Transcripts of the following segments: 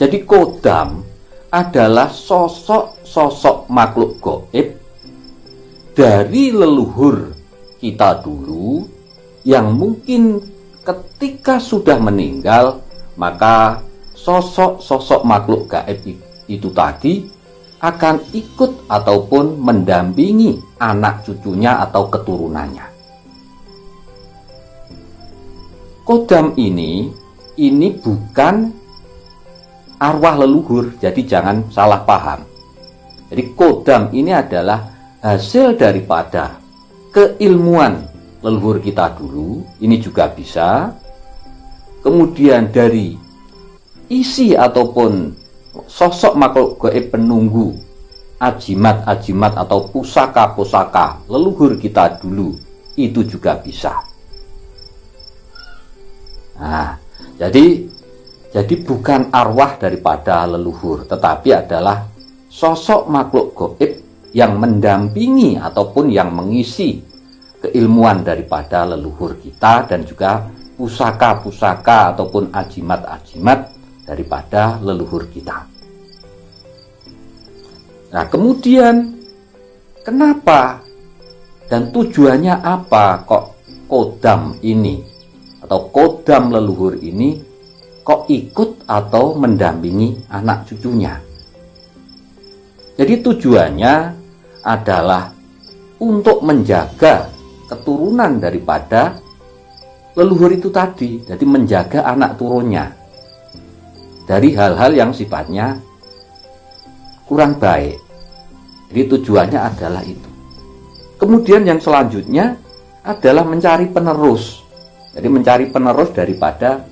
Jadi kodam adalah sosok-sosok makhluk gaib dari leluhur kita dulu yang mungkin ketika sudah meninggal, maka sosok-sosok makhluk gaib itu tadi akan ikut ataupun mendampingi anak cucunya atau keturunannya. Kodam ini bukan arwah leluhur, jadi jangan salah paham. Jadi kodam ini adalah hasil daripada keilmuan leluhur kita dulu, ini juga bisa. Kemudian dari isi ataupun sosok makhluk gaib penunggu, ajimat-ajimat atau pusaka-pusaka leluhur kita dulu, itu juga bisa. Nah, jadi bukan arwah daripada leluhur, tetapi adalah sosok makhluk gaib yang mendampingi ataupun yang mengisi keilmuan daripada leluhur kita, dan juga pusaka-pusaka ataupun ajimat-ajimat daripada leluhur kita. Nah, kemudian kenapa dan tujuannya apa kok kodam ini atau kodam leluhur ini kok ikut atau mendampingi anak cucunya? Jadi tujuannya adalah untuk menjaga keturunan daripada leluhur itu tadi. Jadi menjaga anak turunnya dari hal-hal yang sifatnya kurang baik. Jadi tujuannya adalah itu. Kemudian yang selanjutnya adalah mencari penerus. Jadi mencari penerus daripada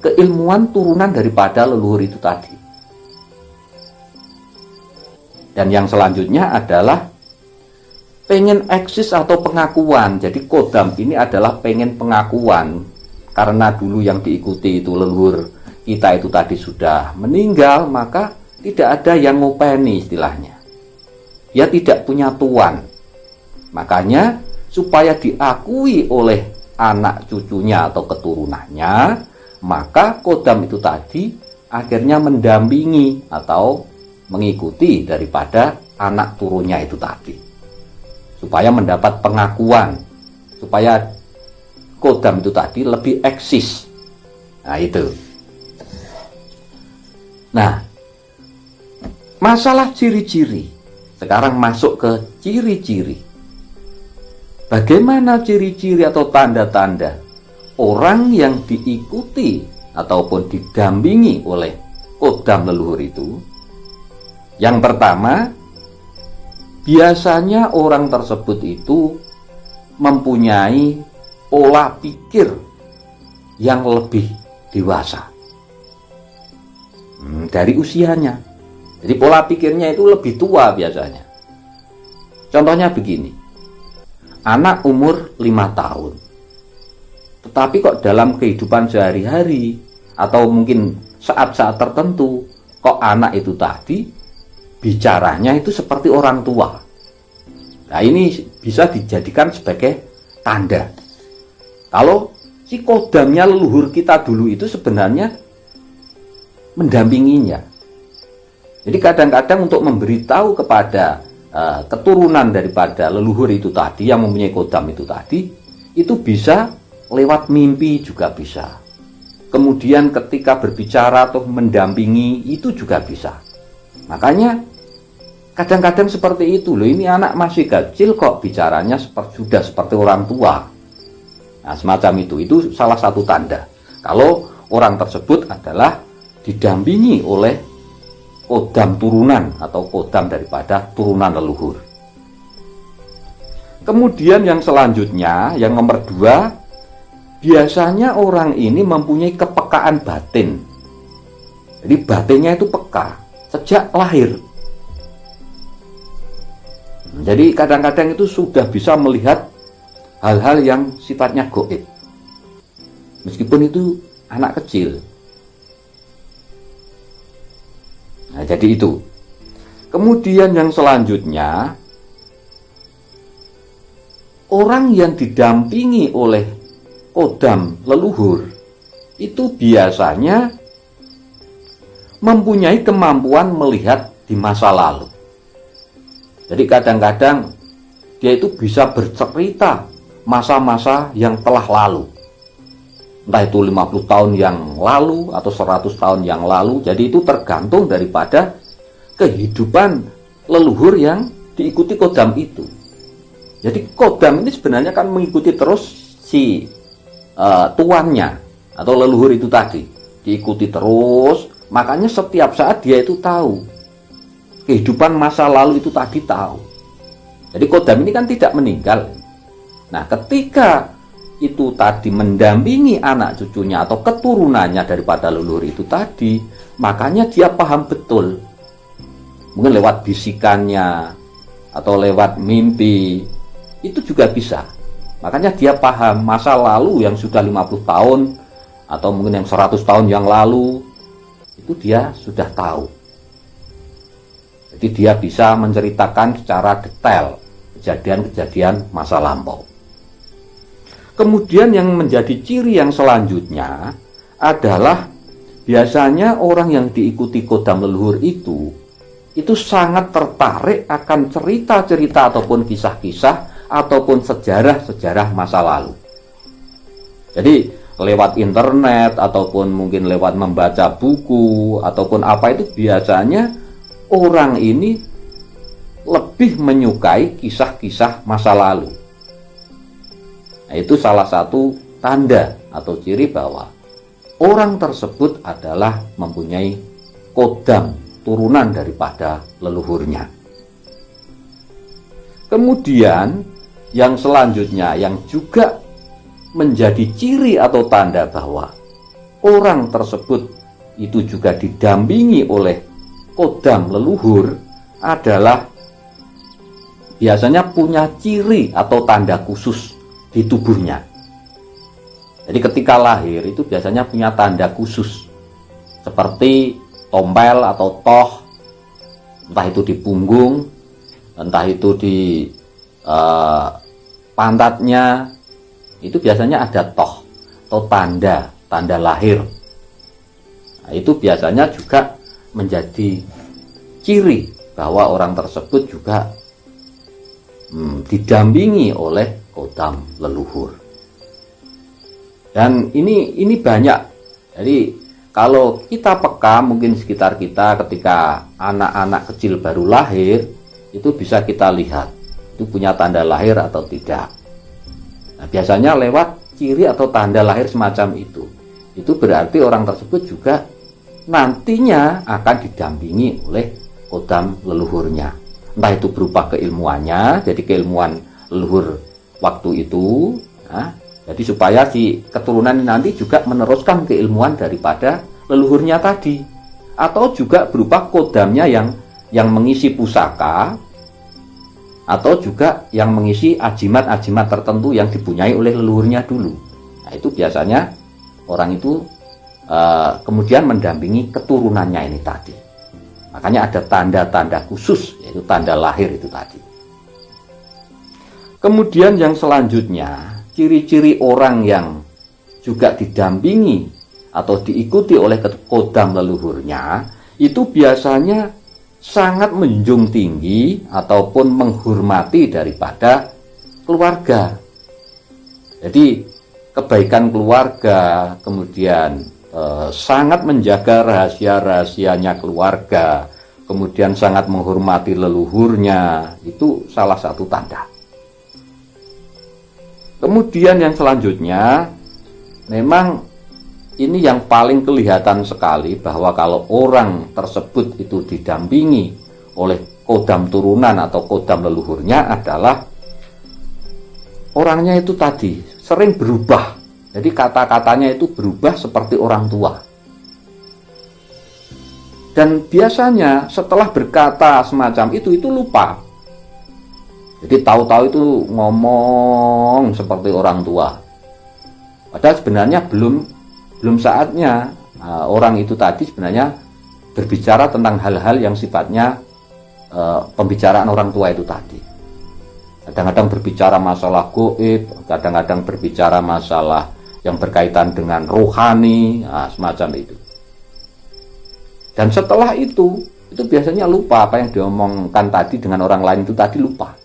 keilmuan turunan daripada leluhur itu tadi. Dan yang selanjutnya adalah pengen eksis atau pengakuan. Jadi kodam ini adalah pengen pengakuan, karena dulu yang diikuti itu leluhur kita itu tadi sudah meninggal, maka tidak ada yang ngopeni istilahnya. Dia tidak punya tuan. Makanya supaya diakui oleh anak cucunya atau keturunannya, maka kodam itu tadi akhirnya mendampingi atau mengikuti daripada anak turunnya itu tadi, supaya mendapat pengakuan, supaya kodam itu tadi lebih eksis. Nah, itu. Nah, masalah ciri-ciri. Sekarang masuk ke ciri-ciri. Bagaimana ciri-ciri atau tanda-tanda orang yang diikuti ataupun didampingi oleh kodam leluhur itu? Yang pertama, biasanya orang tersebut itu mempunyai pola pikir yang lebih dewasa dari usianya. Jadi pola pikirnya itu lebih tua biasanya. Contohnya begini, anak umur 5 tahun, tetapi kok dalam kehidupan sehari-hari atau mungkin saat-saat tertentu, kok anak itu tadi bicaranya itu seperti orang tua. Nah, ini bisa dijadikan sebagai tanda kalau si kodamnya leluhur kita dulu itu sebenarnya mendampinginya. Jadi kadang-kadang untuk memberitahu kepada keturunan daripada leluhur itu tadi yang mempunyai kodam itu tadi, itu bisa lewat mimpi juga bisa. Kemudian ketika berbicara atau mendampingi itu juga bisa. Makanya kadang-kadang seperti itu loh, ini anak masih kecil kok bicaranya sudah seperti orang tua. Nah, semacam itu salah satu tanda kalau orang tersebut adalah didampingi oleh kodam turunan atau kodam daripada turunan leluhur. Kemudian yang selanjutnya, yang nomor 2, biasanya orang ini mempunyai kepekaan batin. Jadi batinnya itu peka sejak lahir. Jadi kadang-kadang itu sudah bisa melihat hal-hal yang sifatnya gaib, meskipun itu anak kecil. Nah, jadi itu. Kemudian yang selanjutnya, orang yang didampingi oleh kodam leluhur itu biasanya mempunyai kemampuan melihat di masa lalu. Jadi kadang-kadang dia itu bisa bercerita masa-masa yang telah lalu. Entah itu 50 tahun yang lalu atau 100 tahun yang lalu. Jadi itu tergantung daripada kehidupan leluhur yang diikuti kodam itu. Jadi kodam ini sebenarnya kan mengikuti terus si tuannya atau leluhur itu tadi. Diikuti terus, makanya setiap saat dia itu tahu. Kehidupan masa lalu itu tadi tahu. Jadi kodam ini kan tidak meninggal. Nah, ketika itu tadi mendampingi anak cucunya atau keturunannya daripada leluhur itu tadi, makanya dia paham betul. Mungkin lewat bisikannya atau lewat mimpi, itu juga bisa. Makanya dia paham masa lalu yang sudah 50 tahun atau mungkin yang 100 tahun yang lalu, itu dia sudah tahu. Jadi dia bisa menceritakan secara detail kejadian-kejadian masa lampau. Kemudian yang menjadi ciri yang selanjutnya adalah biasanya orang yang diikuti kodam leluhur itu sangat tertarik akan cerita-cerita ataupun kisah-kisah ataupun sejarah-sejarah masa lalu. Jadi lewat internet ataupun mungkin lewat membaca buku ataupun apa itu, biasanya orang ini lebih menyukai kisah-kisah masa lalu. Nah, itu salah satu tanda atau ciri bahwa orang tersebut adalah mempunyai kodam turunan daripada leluhurnya. Kemudian yang selanjutnya yang juga menjadi ciri atau tanda bahwa orang tersebut itu juga didampingi oleh kodam leluhur adalah biasanya punya ciri atau tanda khusus di tubuhnya. Jadi ketika lahir itu biasanya punya tanda khusus seperti tompel atau toh, entah itu di punggung, entah itu di pantatnya, itu biasanya ada toh atau tanda lahir. Nah, itu biasanya juga menjadi ciri bahwa orang tersebut juga didampingi oleh kodam leluhur. Dan ini banyak. Jadi kalau kita peka, mungkin sekitar kita ketika anak-anak kecil baru lahir, itu bisa kita lihat itu punya tanda lahir atau tidak. Nah, biasanya lewat ciri atau tanda lahir semacam itu berarti orang tersebut juga nantinya akan didampingi oleh kodam leluhurnya. Entah itu berupa keilmuannya, jadi keilmuan leluhur waktu itu, nah, jadi supaya si keturunan nanti juga meneruskan keilmuan daripada leluhurnya tadi, atau juga berupa kodamnya yang mengisi pusaka, atau juga yang mengisi ajimat-ajimat tertentu yang dipunyai oleh leluhurnya dulu. Nah, itu biasanya orang itu kemudian mendampingi keturunannya ini tadi. Makanya ada tanda-tanda khusus, yaitu tanda lahir itu tadi. Kemudian yang selanjutnya, ciri-ciri orang yang juga didampingi atau diikuti oleh kodam leluhurnya, itu biasanya sangat menjunjung tinggi ataupun menghormati daripada keluarga. Jadi kebaikan keluarga, kemudian sangat menjaga rahasia-rahasianya keluarga, kemudian sangat menghormati leluhurnya, itu salah satu tanda. Kemudian yang selanjutnya, memang ini yang paling kelihatan sekali bahwa kalau orang tersebut itu didampingi oleh kodam turunan atau kodam leluhurnya adalah orangnya itu tadi sering berubah. Jadi kata-katanya itu berubah seperti orang tua. Dan biasanya setelah berkata semacam itu lupa. Jadi tahu-tahu itu ngomong seperti orang tua. Padahal sebenarnya belum saatnya orang itu tadi sebenarnya berbicara tentang hal-hal yang sifatnya pembicaraan orang tua itu tadi. Kadang-kadang berbicara masalah gaib, kadang-kadang berbicara masalah yang berkaitan dengan rohani, semacam itu. Dan setelah itu biasanya lupa apa yang diomongkan tadi dengan orang lain itu tadi lupa.